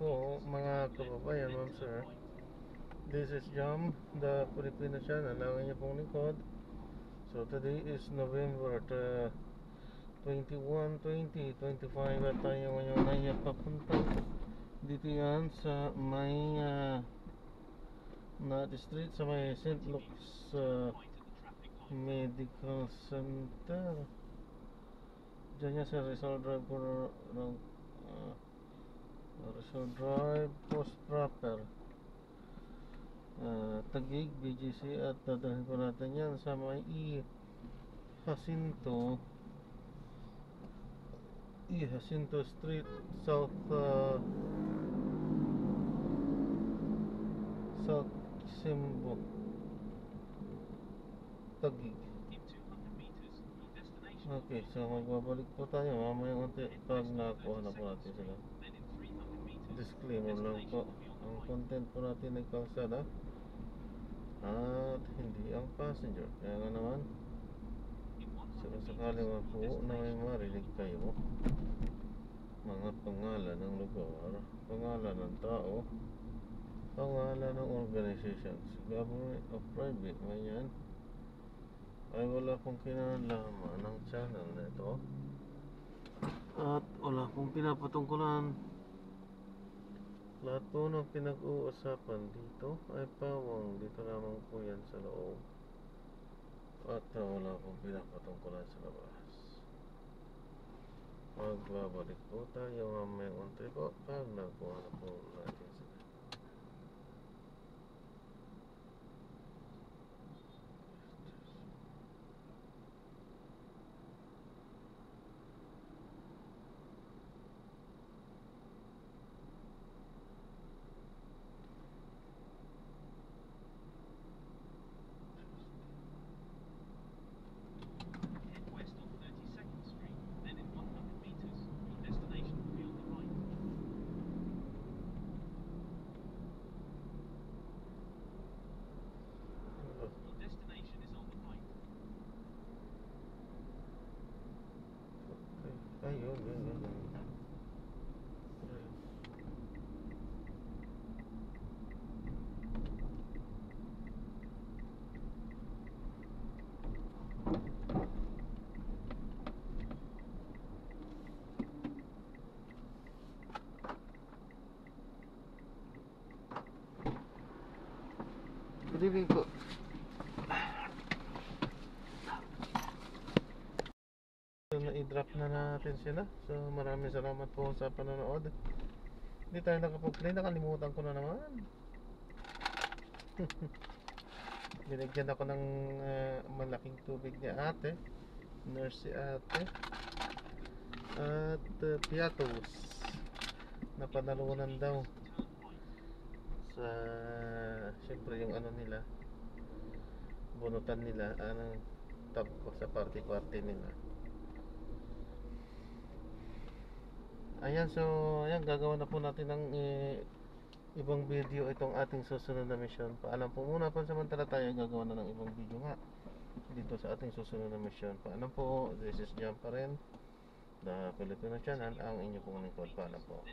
po mga kababayan, ma'am sir. This is Jam, the Filipino channel, ang inyong pong lingkod. So today is November 21, 2025 at tayo ngayon ay papunta dito yan sa may Nat Street sa may St. Luke's Medical Center. Diyan yan sa Rizal Drive ng Rizal Drive Post Proper, Taguig, BGC. At dadalhin ko natin yan sa may Jacinto Street South South Simbo, Taguig. Okay, so magbabalik po tayo mamaya unti pag nakuha na po natin sila. Disclaimer lang po, ang content po natin ay kalsada at hindi ang passenger. Kaya nga naman, sakasakali man po na may marinig kayo mga pangalan ng lugar, pangalan ng tao, pangalan ng organizations, government o private, ganyan, ay wala pong kinalaman ng channel na ito at wala pong pinapatungkulan. Lahat po ng pinag-uusapan dito ay pawang dito lamang po yan sa loob at wala pong pinapatungkulan sa labas. Magbabalik po tayo mamaya unti po pag nakuha na po natin sila. Ayun, yun. Good evening po. Na-i-drop na natin sila. So maraming salamat po sa panonood. Hindi tayo nakapag-play, nakalimutan ko na naman. Binigyan ako ng malaking tubig ni ate, nurse si ate, at piatos na panalunan daw sa siyempre yung ano nila, bunutan nila, anong tab ko sa party nila. Ayan, so ayan, gagawa na po natin ng ibang video itong ating susunod na mission. Paalam po muna, pansamantala tayo gagawa na ng ibang video nga dito sa ating susunod na mission. Paalam po, this is Jam pa rin, the Filipino channel, ang inyo pong lingkod. Paalam po.